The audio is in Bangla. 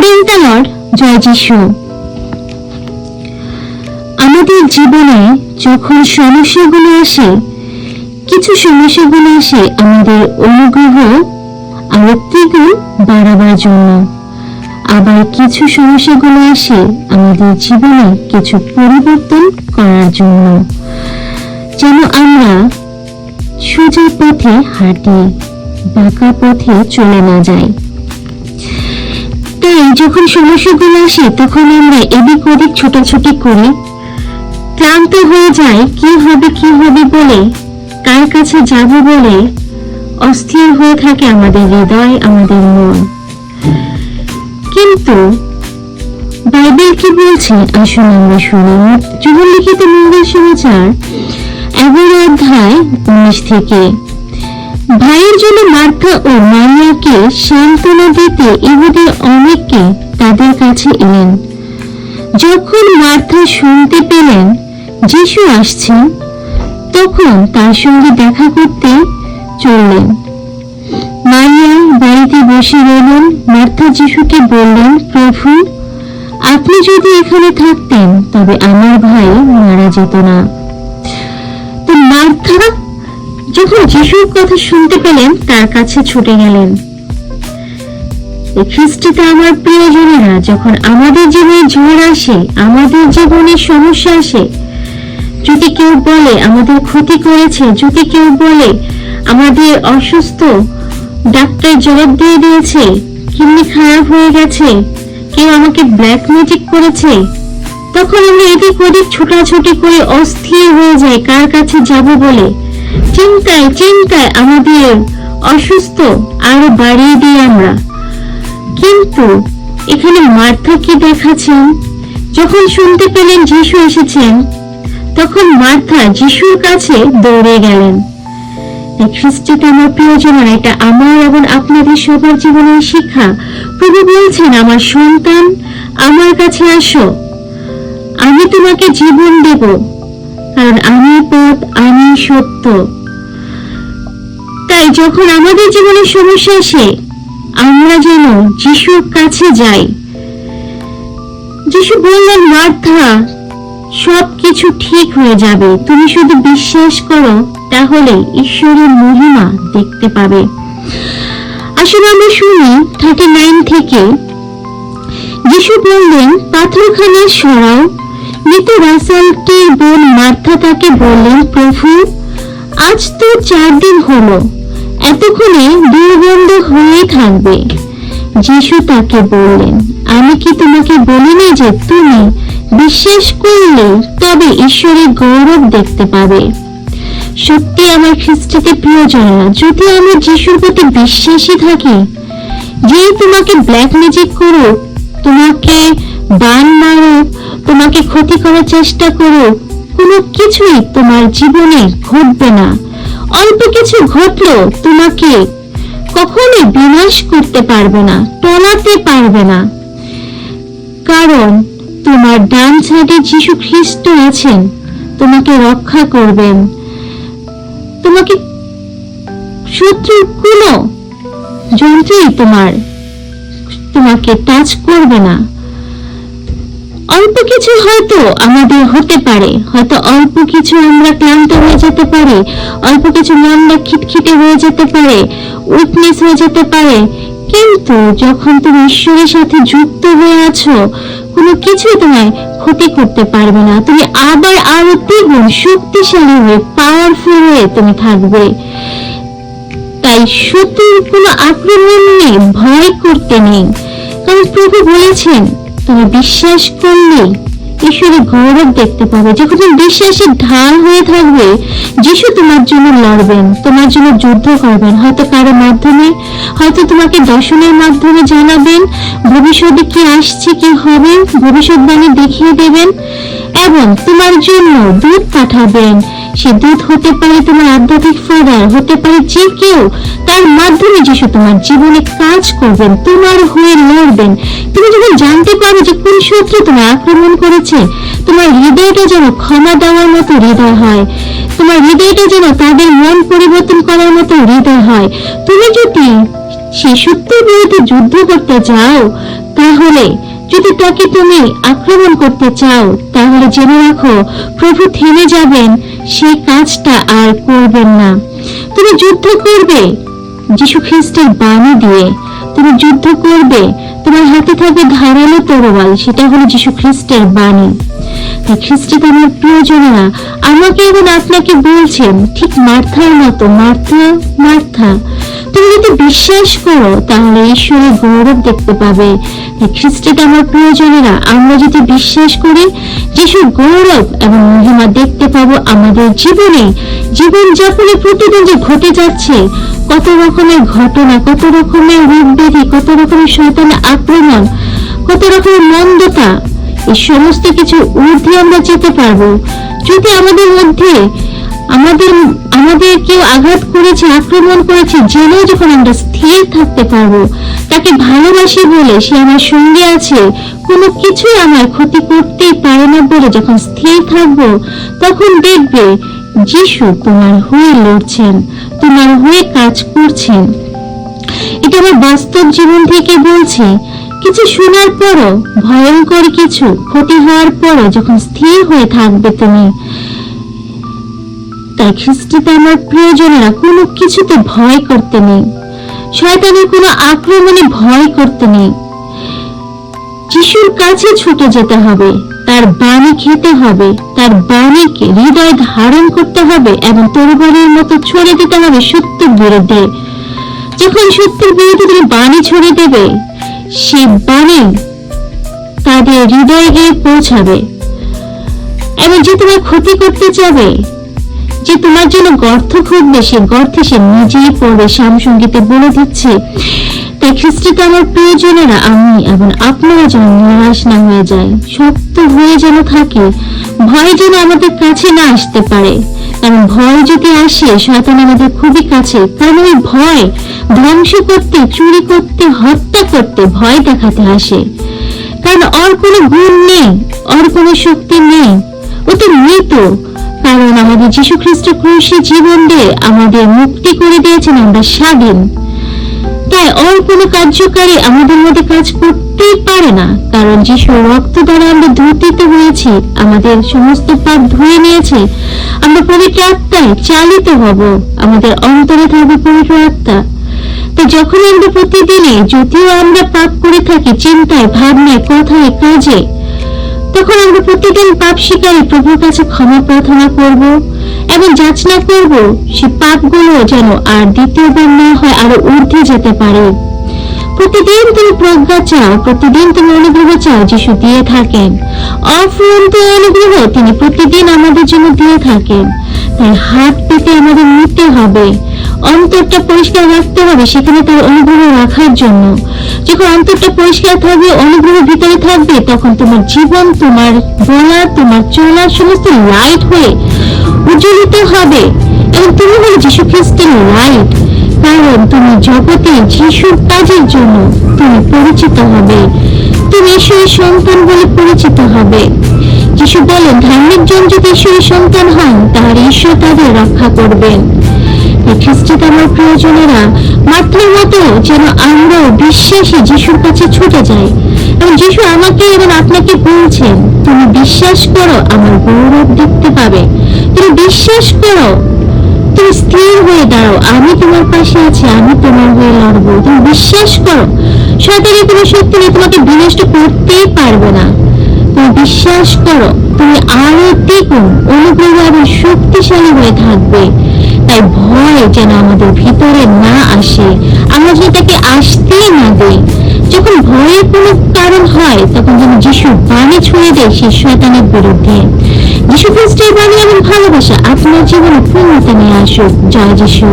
প্রেজ দ্য লর্ড, জয় যিশু। আমাদের জীবনে যখন সমস্যাগুলো আসে, কিছু সমস্যাগুলো আসে আমাদের অনুগ্রহ আরো দ্বিগুণ বাড়াবার জন্য, আবার কিছু সমস্যাগুলো আসে আমাদের জীবনে কিছু পরিবর্তন করার জন্য, যেন আমরা সোজা পথে হাঁটি, বাঁকা পথে চলে না যাই। তাই যখন সমস্যাগুলো আসে তখন আমরা এদিক ওদিক ছোটাছুটি করি, ক্লান্ত হয়ে যায়, কি হবে বলে, কার কাছে যাব বলে অস্থির হয়ে থাকে আমাদের হৃদয়, আমাদের মন। কিন্তু বাইবেল কি বলছে আসুন আমরা শুনি। যোহন লিখিত মঙ্গল সমাচার 11 অধ্যায় 19 থেকে। ভাইয়ের জন্য মার্থা ও মারিয়াকে সান্ত্বনা দিতে ইহুদের অনেকে তাদের কাছে এলেন। যখন মার্থা শুনতে পেলেন যিশু আসছেন, তখন তার সঙ্গে দেখা করতে চললেন। মারিয়া বাড়িতে বসে রইলেন। মার্থা যিশুকে বললেন, প্রভু, আপনি যদি এখানে থাকতেন তবে আমার ভাই মারা যেত না। তো মার্থা যখন যিশুর কথা শুনতে পেলেন তার কাছে ছুটে গেলেন। খ্রিস্টতে আমার প্রিয়জনেরা, যখন আমাদের জীবনে ঝড় আসে, আমাদের জীবনে সমস্যা আসে, যদি কেউ বলে আমাদের ক্ষতি করেছে, যদি কেউ বলে আমাদের অসুস্থ, ডাক্তার জবাব দিয়ে দিয়েছে, কিডনি খারাপ হয়ে গেছে, কেউ আমাকে ব্ল্যাক ম্যাজিক করেছে, তখন আমরা এদিক ওদিক ছোটাছুটি করে অস্থির হয়ে যাই কার কাছে যাব বলে। চিন্তায় আমাদের অসুস্থ আরো বাড়িয়ে দিই আমরা। কিন্তু এখানে মার্থা কি দেখাচ্ছেন? যখন শুনতে পেলেন যিশু এসেছেন, তখন মার্থা যিশুর কাছে দৌড়ে গেলেন। খ্রিস্টতে আমার প্রিয়জনের, এটা আমার এবং আপনাদের সবার জীবনের শিক্ষা। প্রভু বলছেন, আমার সন্তান, আমার কাছে আসো, আমি তোমাকে জীবন দেব, কারণ আমি পথ, আমি সত্য। তাই যখন আমাদের জীবনে সমস্যা আসে, আমরা যেন যিশুর কাছে যাই। যিশু বললেন, মার্থা, সবকিছু ঠিক হয়ে যাবে, তুমি শুধু বিশ্বাস করো, তাহলে ঈশ্বরের মহিমা দেখতে পাবে। আসলে আমরা শুনি 39 থেকে। যিশু বললেন, পাথরখানা সরাও। মৃত রাসালটির বোন মার্থা তাকে বললেন, প্রভু, আজ তো 4 দিন হলো, এতক্ষণে দুর্গন্ধ হয়ে থাকবে। যিশু তাকে বললেন, আমি কি তোমাকে বলিনি যে তুমি বিশ্বাস করলে তবে ঈশ্বরের গৌরব দেখতে পাবে? সত্যি আমার খ্রিস্টতে প্রিয়জনেরা, যদি আমি যিশুর প্রতি বিশ্বাসী থাকি, যে তোমাকে ব্ল্যাক ম্যাজিক করুক, তোমাকে বান মারুক, তোমাকে ক্ষতি করার চেষ্টা করুক, কোনো কিছুই তোমার জীবনে ঘটবে না। অল্প কিছু ঘটলো তোমাকে কখনোই বিনাশ করতে পারবে না, টলাতে পারবে না, কারণ তোমার ডান সাইডে যিশু খ্রিস্ট আছেন, তোমাকে রক্ষা করবেন। তোমাকে শত্রুর কোনো যন্ত্রই তোমাকে টাচ করবে না। অল্প কিছু হয়তো আমাদের হতে পারে, হয়তো অল্প কিছু আমরা ক্লান্ত হয়ে যেতে পারি, অল্প কিছু মনটা খিটখিটে হয়ে যেতে পারে, উইকনেস হয়ে যেতে পারে, কিন্তু যখন তুমি ঈশ্বরের সাথে যুক্ত হয়ে আছো, কোনো কিছুই তোমায় ক্ষতি করতে পারবে না। তুমি আবার আরো দ্বিগুণ শক্তিশালী হয়ে, পাওয়ারফুল হয়ে তুমি থাকবে। তাই শত্রুর কোনো আক্রমণ নেই, ভয় করতে নেই, কারণ প্রভু বলেছেন, তুমি বিশ্বাস করলে ঈশ্বরের গৌরব দেখতে পাবে। যখন তুমি বিশ্বাসের ঢাল হয়ে থাকবে, যিশু তোমার জন্য লড়বেন, তোমার জন্য যুদ্ধ করবেন, হয়তো কারো মাধ্যমে, হয়তো তোমাকে দর্শনের মাধ্যমে জানাবেন, ভবিষ্যতে কি আসছে, কি হবে, ভবিষ্যৎবাণী দেখিয়ে দেবেন, এবং তোমার জন্য দূত পাঠাবেন। সে দূত হতে পারে তোমার আধ্যাত্মিক ফাদার, হতে পারে যে কেউ, তার মাধ্যমে যিশু তোমার জীবনে কাজ করবেন, তোমার হয়ে লড়বেন। তুমি যখন জানতে পারো যে কোন শত্রু তোমার আক্রমণ করেছে, তোমার হৃদয়টা যেন ক্ষমা দেওয়ার মতো হৃদয় হয়, তোমার হৃদয়টা যেন তাদের মন পরিবর্তন করার মতো হৃদয় হয়। তুমি যদি সে সত্যের বিরুদ্ধে যুদ্ধ করতে চাও, তাহলে যদি তাকে তুমি আক্রমণ করতে চাও, তাহলে জেনে রাখো প্রভু থেমে যাবেন, সেই কাজটা আর করবেন না। তুমি যুদ্ধ করবে যীশু খ্রিস্টের বাণী দিয়ে, তুমি যুদ্ধ করবে, তোমার হাতে থাকবে ধারালো তরোয়াল, সেটা হলো যীশু খ্রিস্টের বাণী। তাই খ্রিস্টে আমার প্রিয়জনেরা আমাকে এবং আপনাকে বলছেন ঠিক মার্থার মতো, মার্থা মার্থা তুমি যদি বিশ্বাস করো তাহলে ঈশ্বরের গৌরব দেখতে পাবে। তাই খ্রিস্টে আমার প্রিয়জনেরা আমরা যদি বিশ্বাস করি, যিশুর গৌরব এবং মহিমা দেখতে পাবো আমাদের জীবনে, জীবন যাপনে প্রতিদিন যে ঘটে যাচ্ছে, কত রকমের ঘটনা, কত রকমের রোগ ব্যাধি, কত রকমের শয়তানের আক্রমণ, কত রকমের মন্দতা, এই সমস্ত কিছু ঊর্ধ্বে আমরা যেতে পারবো যদি আমাদের মধ্যে আমাদের কেউ আঘাত করেছে, আক্রমণ করেছে, জেনেও যখন আমরা স্থির থাকতে পারবো, তাকে ভালোবাসি বলে সে আমার সঙ্গে আছে, কোনো কিছুই আমার ক্ষতি করতেই পারে না বলে যখন স্থির থাকবো, তখন দেখবে যিশু তোমার হয়ে লড়ছেন, তোমার হয়ে কাজ করছেন। এটা আমার বাস্তব জীবন থেকে বলছি। কিছু শোনার পরও, ভয়ঙ্কর কিছু ক্ষতি হওয়ার পরও যখন স্থির হয়ে থাকবে তুমি, তাই খ্রিস্টে আমার প্রিয়জনেরা কোনো কিছুতে ভয় করতে নেই, শয়তানের কোনো আক্রমণে ভয় করতে নেই। যিশুর কাছে ছুটে যেতে হবে, তার বাণী খেতে হবে, তার বাণীকে হৃদয় ধারণ করতে হবে এবং তরবারির মতো ছড়ে দিতে হবে সত্যের বিরুদ্ধে। যখন সত্যের বিরুদ্ধে তুমি বাণী ছড়ে দেবে, সেই বাণী তাদের হৃদয়ে গিয়ে পৌঁছাবে এবং যে তোমার ক্ষতি করতে চাবে, যে তোমার জন্য গর্ত খুঁজবে, সে গর্তে সে নিজেই পড়বে। শামসঙ্গীতে বলে দিচ্ছে। তাই খ্রিস্টে আমার প্রিয়জনেরা আমি এবং আপনারা যেন নিরাশ না হয়ে যায়, শক্ত হয়ে যেন থাকে, ভয় যেন আমাদের কাছে না আসতে পারে। কারণ ভয় যদি আসে, শয়তান আমাদের খুবই কাছে। কারণ ওই ভয় ধ্বংস করতে, চুরি করতে, হত্যা করতে ভয় দেখাতে আসে। কারণ ওর কোনো গুণ নেই, ওর কোনো শক্তি নেই, ও তো মৃত। কারণ আমাদের যীশু খ্রিস্ট ক্রুশে জীবন দিয়ে আমাদের মুক্তি করে দিয়েছেন, আমরা স্বাধীন। তাই ওর কোনো কার্যকারী আমাদের মধ্যে কাজ করতেই পারে না। কারণ যিশুর রক্ত দ্বারা আমরা ধৌতিত হয়েছি, আমাদের সমস্ত পাপ ধুয়ে নিয়েছে, আমরা পবিত্র আত্মায় চালিত হব, আমাদের অন্তরে থাকবে পবিত্র আত্মা। তো যখন আমরা প্রতিদিনে, যদিও আমরা পাপ করে থাকি চিন্তায়, ভাবনায়, কথায়, কাজে, তখন আমরা প্রতিদিন পাপ স্বীকারে প্রভুর কাছে ক্ষমা প্রার্থনা করব এবং যাচনা করব সে পাপগুলো যেন আর দ্বিতীয়বার না হয়, আরো ঊর্ধ্বে যেতে পারে। প্রতিদিন তুমি প্রজ্ঞা চাও, প্রতিদিন তুমি অনুগ্রহ চাও, যিশু দিয়ে থাকেন। অফুরন্ত অনুগ্রহ তিনি প্রতিদিন আমাদের জন্য দিয়ে থাকেন। তাই হাত পেতে আমাদের নিতে হবে, অন্তরটা পরিষ্কার রাখতে হবে সেখানে তার অনুগ্রহ রাখার জন্য। যখন অন্তরটা পরিষ্কার থাকবে, অনুগ্রহ ভিতরে থাকবে, তখন তোমার জীবন, তোমার বলা, তোমার চলার সমস্ত লাইট হয়ে উজ্জ্বলিত হবে এবং তুমি হলে যীশু খ্রিস্টের লাইট। কারণ তুমি জগতে যিশুর কাজের জন্য তুমি পরিচিত হবে, তুমি ঈশ্বরের সন্তান বলে পরিচিত হবে। যিশু বলেন, ধার্মিক জন যদি ঈশ্বরের সন্তান হন, তাহলে ঈশ্বর তাদের রক্ষা করবেন। খ্রিস্টে আমার প্রিয়জনেরা মাত্রের মতো যেন আমরাও বিশ্বাসী যিশুর কাছে ছুটে যাই এবং যিশু আমাকে এবং আপনাকে বলছেন, তুমি বিশ্বাস করো, আমার গৌরব দেখতে পাবে। তুমি বিশ্বাস করো, তুমি স্থির হয়ে দাঁড়াও, আমি তোমার পাশে আছি, আমি তোমার হয়ে লড়বো। তুমি বিশ্বাস করো, শয়তানের কোনো শক্তি নেই তোমাকে বিনষ্ট করতেই পারবে না। তুমি বিশ্বাস করো, তুমি আরো দ্বিগুণ অনুগ্রহ এবং শক্তিশালী হয়ে থাকবে। তাই ভয় যেন আমাদের ভিতরে না আসে, আমরা যেন তাকে আসতেই না দেই। যখন ভয়ের কোনো কারণ হয়, তখন যেন যিশুর বাণী ছুঁয়ে দেয় সেই শয়তানের বিরুদ্ধে। যীশু খ্রিস্টের বাণী এবং ভালোবাসা আপনার জীবনে পূর্ণতা নিয়ে আসুক। জয় যিশু।